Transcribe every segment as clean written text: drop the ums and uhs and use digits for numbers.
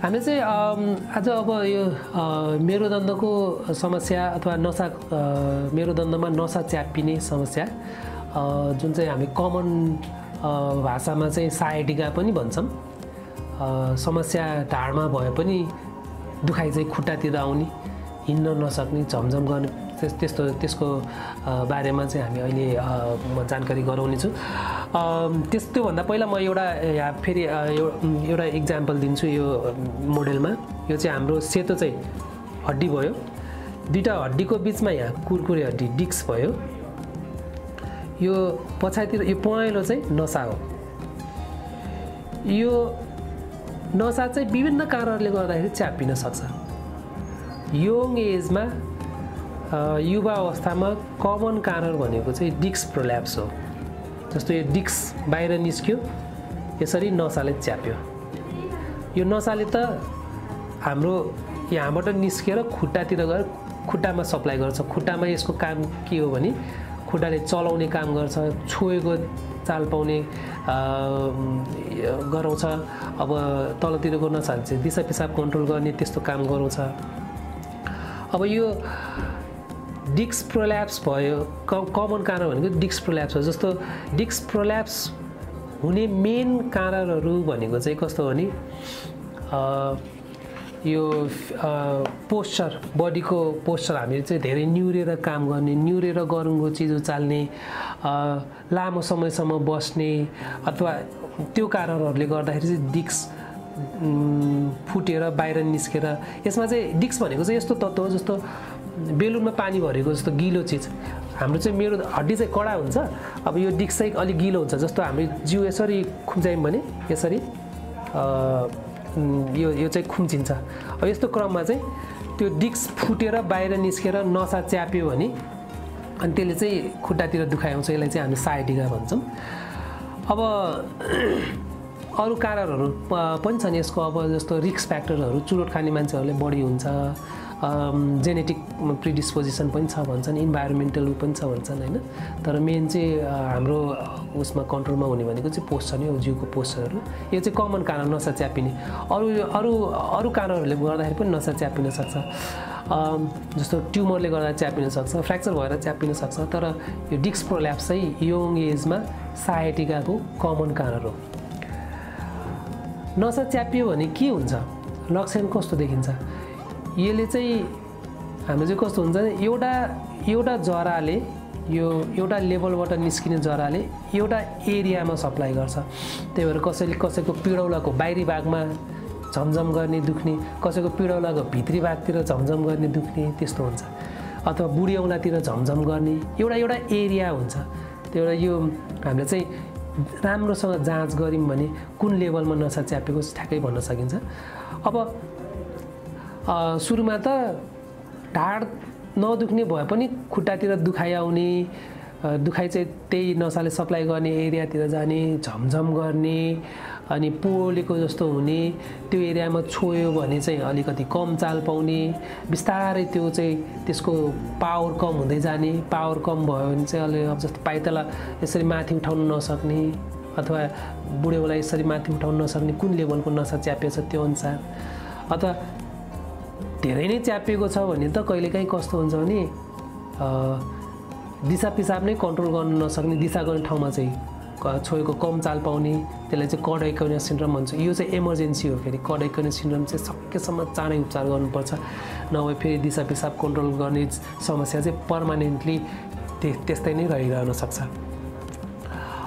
हामी चाहिँ आज अब यो मेरुदण्डको समस्या अथवा नसा मेरुदण्डमा नसा च्यापिने समस्या जुन चाहिँ हामी कमन भाषामा चाहिँ सायटिका पनि भन्छौँ। समस्या ढाडमा भए पनि दुखाइ चाहिँ खुट्टातिर आउने, हिँड्न नसक्ने, झमझम गर्ने त्यसको बारेमा चाहिँ हामी अहिले म जानकारी गराउने छु। त्योभन्दा पहिला म यहाँ फेरि एउटा इक्जाम्पल दिन्छु। यो मोडेलमा यो चाहिँ हाम्रो सेतो चाहिँ हड्डी भयो, दुईटा हड्डीको बिचमा यहाँ कुरकुरे हड्डी डिस्क भयो। यो पछाडितिर यो पहेँलो चाहिँ नसा हो। यो नसा चाहिँ विभिन्न कारणहरूले गर्दाखेरि च्यापिन सक्छ। यङ एजमा युवा अवस्थामा कमन कारण भनेको चाहिँ डिस्क प्रोल्याप्स हो। जस्तो यो डिस्क बाहिर निस्क्यो, यसरी नसाले च्याप्यो। यो नसाले त हाम्रो यहाँबाट निस्केर खुट्टातिर गएर खुट्टामा सप्लाई गर्छ। खुट्टामा यसको काम के हो भने खुट्टाले चलाउने काम गर्छ, छोएको चाल पाउने गराउँछ। अब तलतिरको नसाले चाहिँ दिशा पिसाब कन्ट्रोल गर्ने त्यस्तो काम गराउँछ। अब यो डिस्क प्रोल्याप्स भयो, कमन कारण भनेको डिस्क प्रोल्याप्स हो। जस्तो डिस्क प्रोल्याप्स हुने मेन कारणहरू भनेको चाहिँ कस्तो हो भने यो पोस्चर, बडीको पोस्चर हामीले चाहिँ धेरै निहुरेर काम गर्ने, निहुरेर गरुङ्गो चिज उचाल्ने, लामो समयसम्म बस्ने अथवा त्यो कारणहरूले गर्दाखेरि चाहिँ डिस्क फुटेर बाहिर निस्केर। यसमा चाहिँ डिस्क भनेको चाहिँ यस्तो तत्त्व हो जस्तो बेलुनमा पानी भरेको जस्तो गिलो चिज। हाम्रो चाहिँ मेरो हड्डी चाहिँ कडा हुन्छ, अब यो डिस्क चाहिँ अलिक गिलो हुन्छ। जस्तो हाम्रो जिउ यसरी खुम्चायौँ भने यसरी यो चाहिँ खुम्चिन्छ। अब यस्तो क्रममा चाहिँ त्यो डिस्क फुटेर बाहिर निस्केर नसा च्याप्यो भने अनि त्यसले चाहिँ खुट्टातिर दुखाउँछ। यसलाई चाहिँ हामी सायटिका भन्छौँ। अब अरू कारणहरू पनि छन् यसको। अब जस्तो रिस्क फ्याक्टरहरू, चुरोट खाने मान्छेहरूले बढी हुन्छ, जेनेटिक प्रिडिस्पोजिसन पनि छ भन्छन्, इन्भाइरोमेन्टल पनि छ भन्छन् होइन। तर मेन चाहिँ हाम्रो उसमा कन्ट्रोलमा हुने भनेको चाहिँ पोस्चर नै हो, जिउको पोस्चरहरू। यो चाहिँ कमन कारण नसा च्यापिने। अरू कारणहरूले गर्दाखेरि पनि नसा च्यापिन सक्छ। जस्तो ट्युमरले गर्दा च्यापिन सक्छ, फ्र्याक्चर भएर च्यापिन सक्छ। तर यो डिस्क प्रोल्याप्स चाहिँ यङ एजमा सायटिकाको कमन कारण हो। नसा च्यापियो भने के हुन्छ, लक्षण कस्तो देखिन्छ? यसले चाहिँ हाम्रो चाहिँ कस्तो हुन्छ, एउटा जराले, यो एउटा लेभलबाट निस्किने जराले एउटा एरियामा सप्लाई गर्छ। त्यही भएर कसैको पिडौलाको बाहिरी भागमा झमझम गर्ने दुख्ने, कसैको पिडौलाको भित्री भागतिर झमझम गर्ने दुख्ने त्यस्तो हुन्छ। अथवा बुढी औँलातिर झमझम गर्ने एउटा एरिया हुन्छ। त्यही भएर यो हामीले चाहिँ राम्रोसँग जाँच गऱ्यौँ भने कुन लेभलमा नसा च्यापेको ठ्याक्कै भन्न सकिन्छ। अब सुरुमा त ढाड नदुख्ने भए पनि खुट्टातिर दुखाइ आउने, दुखाइ चाहिँ त्यही नसाले सप्लाई गर्ने एरियातिर जाने, झमझम गर्ने, अनि पोलेको जस्तो हुने, त्यो एरियामा छोयो भने चाहिँ अलिकति कम चाल पाउने, बिस्तारै त्यो चाहिँ त्यसको पावर कम हुँदै जाने। पावर कम भयो भने चाहिँ अलि अब जस्तो पाइतला यसरी माथि उठाउन नसक्ने अथवा बुढेउलाई यसरी माथि उठाउन नसक्ने, कुन लेभलको नसा च्यापेको छ त्यो अनुसार। अथवा धेरै नै च्यापिएको छ भने त कहिलेकाहीँ कस्तो हुन्छ भने दिशा पिसाब नै कन्ट्रोल गर्न नसक्ने, दिशा गर्ने ठाउँमा चाहिँ छोएको कम चाल पाउने, त्यसलाई चाहिँ कडाइकोनिया सिन्ड्रोम भन्छ। यो चाहिँ इमर्जेन्सी हो। फेरि कडाइकोनिया सिन्ड्रोम चाहिँ सकेसम्म चाँडै उपचार गर्नुपर्छ, नभए फेरि दिशा पिसाब कन्ट्रोल गर्ने समस्या चाहिँ पर्मानेन्टली त्यस्तै नै रहिरहन सक्छ।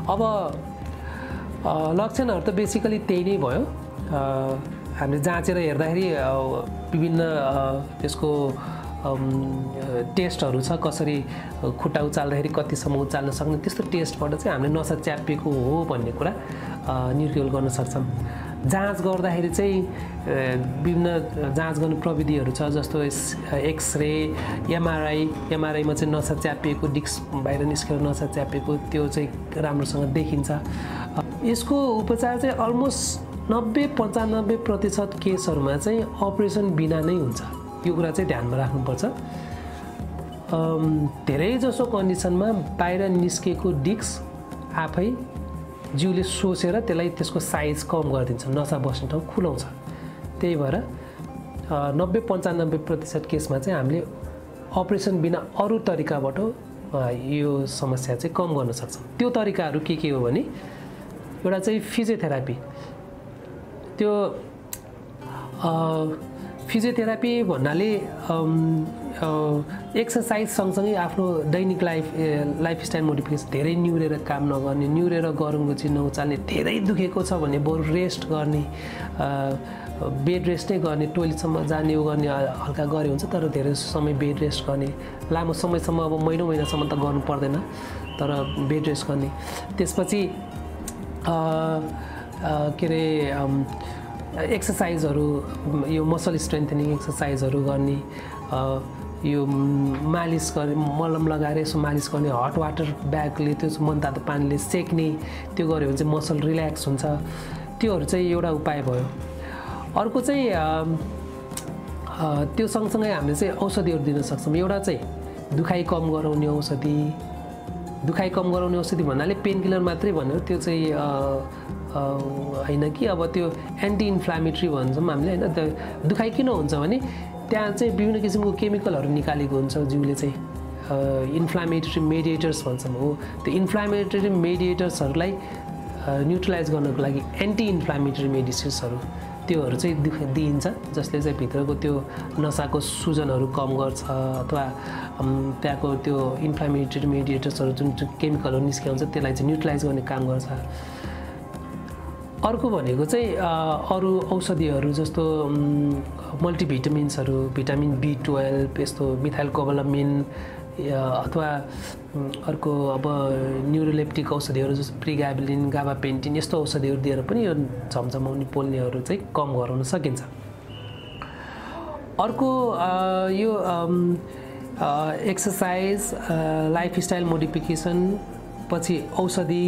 अब लक्षणहरू त बेसिकली त्यही नै भयो। हामीले जाँचेर हेर्दाखेरि विभिन्न त्यसको टेस्टहरू छ, कसरी खुट्टा उचाल्दाखेरि कतिसम्म उचाल्न सक्ने, त्यस्तो टेस्टबाट चाहिँ हामीले नसा च्यापिएको हो भन्ने कुरा निर्क्युल गर्न सक्छौँ। जाँच गर्दाखेरि चाहिँ विभिन्न जाँच गर्ने प्रविधिहरू छ। जस्तो एक्सरे, एमआरआईमा चाहिँ नसा च्यापिएको, डिस्क बाहिर निस्केर नसा च्यापिएको त्यो चाहिँ राम्रोसँग देखिन्छ। यसको उपचार चाहिँ अलमोस्ट 90-95% केसहरूमा चाहिँ अपरेसन बिना नै हुन्छ। यो कुरा चाहिँ ध्यानमा राख्नुपर्छ। धेरैजसो कन्डिसनमा बाहिर निस्केको डिस्क आफै जिउले सोसेर त्यसलाई त्यसको साइज कम गरिदिन्छ, नसा बस्ने ठाउँ खुलाउँछ। त्यही भएर 90-95% केसमा चाहिँ हामीले अपरेसन बिना अरू तरिकाबाट यो समस्या चाहिँ कम गर्न सक्छौँ। त्यो तरिकाहरू के हो भने एउटा चाहिँ फिजियोथेरापी। त्यो फिजियोथेरापी भन्नाले एक्सर्साइज सँगसँगै आफ्नो दैनिक लाइफस्टाइल मोडिफिकेसन, धेरै निहुरेर काम नगर्ने, निहुरेर गरुङ्गो चाहिँ नउचाल्ने, धेरै दुखेको छ भने बरु रेस्ट गर्ने, बेड रेस्ट नै गर्ने, टोइलेटसम्म जाने उ गर्ने हल्का गरे हुन्छ, तर धेरै समय बेड रेस्ट गर्ने, लामो समयसम्म अब महिनासम्म त गर्नु पर्दैन, तर बेड रेस्ट गर्ने। त्यसपछि के अरे एक्सर्साइजहरू, यो मसल स्ट्रेन्थनिङ एक्सर्साइजहरू गर्ने, यो मालिस गर्ने, मलम लगाएर यसो मालिस गर्ने, हट वाटर ब्यागले त्यो मनतातो पानीले सेक्ने, त्यो गऱ्यो भने चाहिँ मसल रिल्याक्स हुन्छ। त्योहरू चाहिँ एउटा उपाय भयो। अर्को चाहिँ त्यो सँगसँगै हामीले चाहिँ औषधिहरू दिन सक्छौँ। एउटा चाहिँ दुखाइ कम गराउने औषधि। दुखाइ कम गराउने औषधि भन्नाले पेन किलर मात्रै भनेर त्यो चाहिँ होइन कि, अब त्यो एन्टी इन्फ्लामेटरी भन्छौँ हामीले होइन। त्यो दुखाइ किन हुन्छ भने त्यहाँ चाहिँ विभिन्न किसिमको केमिकलहरू निकालेको हुन्छ जिउले चाहिँ, इन्फ्लामेटरी मेडिएटर्स भन्छौँ हो। त्यो इन्फ्लामेटरी मेडिएटर्सहरूलाई न्युट्रलाइज गर्नको लागि एन्टी इन्फ्लामेटरी मेडिसिन्सहरू त्योहरू चाहिँ दिइन्छ, जसले चाहिँ भित्रको त्यो नसाको सुजनहरू कम गर्छ अथवा त्यहाँको त्यो इन्फ्लामेटरी मेडिएटर्सहरू जुन केमिकलहरू निस्किन्छ त्यसलाई चाहिँ न्युट्रलाइज गर्ने काम गर्छ। अर्को भनेको चाहिँ अरू औषधिहरू जस्तो मल्टिभिटामिन्सहरू, भिटामिन B12, यस्तो मिथाइलकोबालामिन अथवा अर्को अब न्युरोलेप्टिक औषधिहरू जस्तो प्रिगाबलिन, गाबापेन्टिन, यस्तो औषधिहरू दिएर पनि यो झमझमाउने पोल्नेहरू चाहिँ कम गराउन सकिन्छ। अर्को यो एक्सर्साइज, लाइफस्टाइल मोडिफिकेसन पछि औषधि,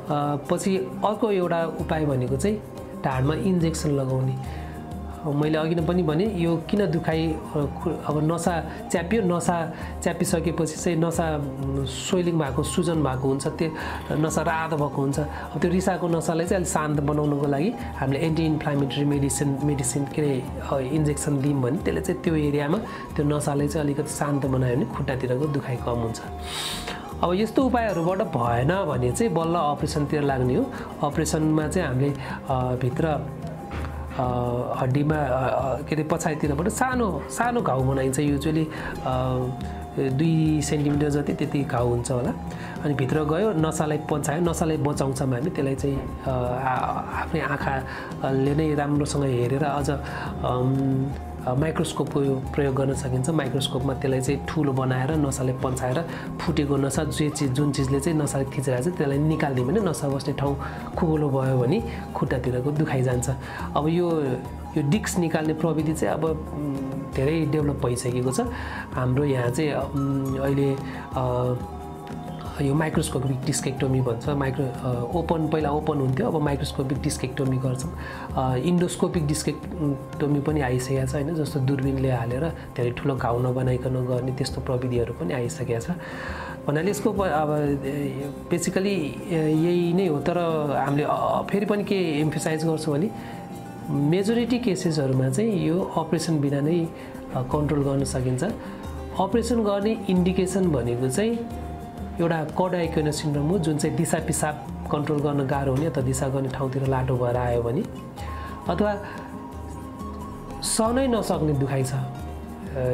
पछि अर्को एउटा उपाय भनेको चाहिँ ढाडमा इन्जेक्सन लगाउने। मैले अघि नै पनि भने यो किन दुखाइ, अब नसा च्याप्यो, नसा च्यापिसकेपछि चाहिँ नसा सोइलिङ भएको, सुजन भएको हुन्छ, त्यो नसा रातो भएको हुन्छ। अब त्यो रिसाएको नसालाई चाहिँ अलिक शान्त बनाउनको लागि हामीले एन्टी इन्फ्लामेटरी मेडिसिन के अरे इन्जेक्सन दियौँ भने त्यसले चाहिँ त्यो एरियामा त्यो नसालाई चाहिँ अलिकति शान्त बनायो भने खुट्टातिरको दुखाइ कम हुन्छ। अब यस्तो उपायहरूबाट भएन भने चाहिँ बल्ल अपरेसनतिर लाग्ने हो। अपरेसनमा चाहिँ हामीले भित्र हड्डीमा के अरे पछाडितिरबाट सानो घाउ बनाइन्छ। युजुअली 2 सेन्टिमिटर जति त्यति घाउ हुन्छ होला। अनि भित्र गयो, नसालाई पचायो, नसालाई बचाउँछ हामी त्यसलाई चाहिँ आफ्नै आँखाले नै राम्रोसँग हेरेर अझ माइक्रोस्कोपको प्रयोग गर्न सकिन्छ। माइक्रोस्कोपमा त्यसलाई चाहिँ ठुलो बनाएर नसाले पन्चाएर फुटेको नसा जुन चिजले चाहिँ नसाले थिचिरहेको छ त्यसलाई निकालिदियो भने नसा बस्ने ठाउँ खुकुलो भयो भने खुट्टातिरको दुखाइ जान्छ। अब यो डिस्क निकाल्ने प्रविधि चाहिँ अब धेरै डेभलप भइसकेको छ। हाम्रो यहाँ चाहिँ अहिले यो माइक्रोस्कोपिक डिस्केक्टोमी भन्छ। पहिला ओपन हुन्थ्यो, अब माइक्रोस्कोपिक डिस्केक्टोमी गर्छौँ। इन्डोस्कोपिक डिस्केक्टोमी पनि आइसकेको छ होइन, जस्तो दूरबीनले हालेर धेरै ठुलो घाउ नबनाइकन गर्ने त्यस्तो प्रविधिहरू पनि आइसकेको छ। भन्नाले यसको अब बेसिकली यही नै हो। तर हामीले फेरि पनि के एम्फसाइज गर्छौँ भने मेजोरिटी केसेसहरूमा चाहिँ यो अपरेसन बिना नै कन्ट्रोल गर्न सकिन्छ। अपरेसन गर्ने इन्डिकेसन भनेको चाहिँ एउटा कडाइकोना सिन्ड्रोम हो, जुन चाहिँ दिशा पिसाब कन्ट्रोल गर्न गाह्रो हुने अथवा दिशा गर्ने ठाउँतिर लाटो भएर आयो भने, अथवा सहनै नसक्ने दुखाइ छ,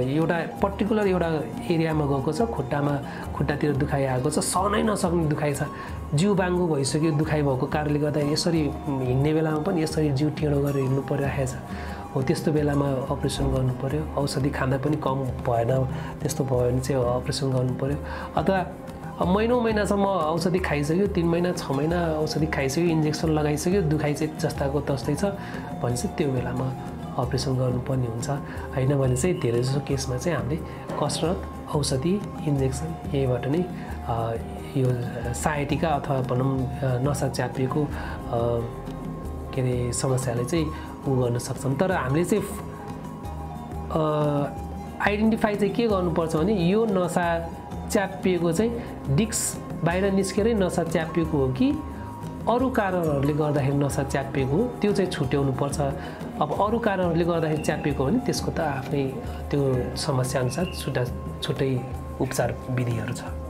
एउटा पर्टिकुलर एउटा एरियामा गएको छ, खुट्टातिर दुखाइ आएको छ, सहनै नसक्ने दुखाइ छ, जिउ बाङ्गो भइसक्यो दुखाइ भएको कारणले गर्दा यसरी हिँड्ने बेलामा पनि यसरी जिउ टेढो गरेर हिँड्नु परिरहेको छ। हो त्यस्तो बेलामा अपरेसन गर्नु पर्यो। औषधि खाँदा पनि कम भएन, त्यस्तो भयो भने चाहिँ अपरेसन गर्नु पर्यो। अथवा महिनासम्म औषधि खाइसक्यो, 3 महिना 6 महिना औषधि खाइसक्यो, इन्जेक्सन लगाइसक्यो, दुखाइ चाहिँ जस्ताको तस्तै छ भने चाहिँ त्यो बेलामा अपरेसन गर्नुपर्ने हुन्छ। होइन भने चाहिँ धेरै जसो केसमा चाहिँ हामीले कसरत, औषधि, इन्जेक्सन यहीबाट नै यो साइटिका अथवा भनौँ नसा च्यापिएको के अरे समस्यालाई चाहिँ गर्न सक्छौँ। तर हामीले चाहिँ आइडेन्टिफाई चाहिँ के गर्नुपर्छ भने यो नसा च्यापिएको चाहिँ डिस्क बाहिर निस्केरै नसा च्यापिएको हो कि अरू कारणहरूले गर्दाखेरि नसा च्यापिएको हो, त्यो चाहिँ छुट्याउनु पर्छ। अब अरू कारणहरूले गर्दाखेरि च्यापिएको भने त्यसको त आफ्नै त्यो समस्या अनुसार छुट्टै उपचार विधिहरू छ।